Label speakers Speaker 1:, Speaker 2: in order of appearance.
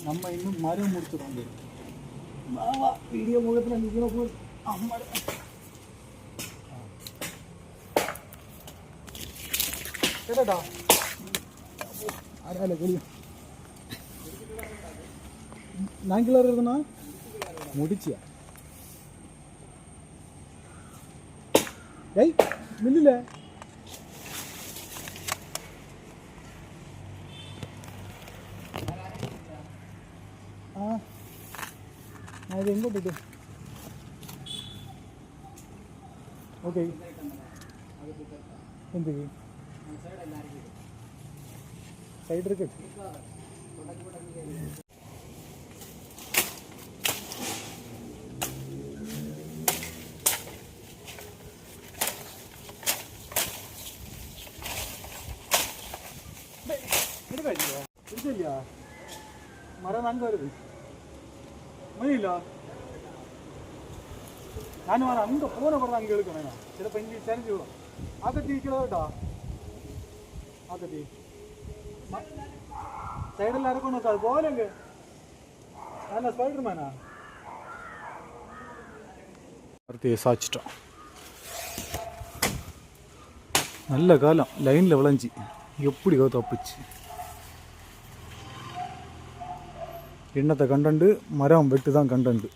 Speaker 1: நம்ம இன்னும் மரம் முடிச்சிடும் வீடியோ முகத்தில் அம்மா கேட்டா அரையால தெரியும் 9 கிலோ இருக்குதுண்ணா முடிச்சியா ஏய் மில்லில் அது எங்கே போட்டு ஓகே എന്തിക്ക് സൈഡ് എടുക്ക ഇല്ല മരം നങ്ക വരുത് മതിയില്ല ഞാൻ വേണം അങ്ങ് പോനെ പറഞ്ഞാൽ അങ്ങ് കേൾക്കണേ ചിലപ്പോൾ എനിക്ക് ചരിഞ്ഞ് വിടാം ആക്കത്തി കിലോ കേട്ടോ ആക്കത്തി സൈഡെല്ലാം ഇറക്കണം നോക്കാം അത് പോലെങ്കിൽ നല്ല സ്പൈഡർമാനാ சாய்ச்சிட்டோம் நல்ல காலம் லைனில் விளைஞ்சி எப்படி தப்பிச்சு எண்ணத்தை கண்டண்டு மரம் வெட்டு தான் கண்டண்டு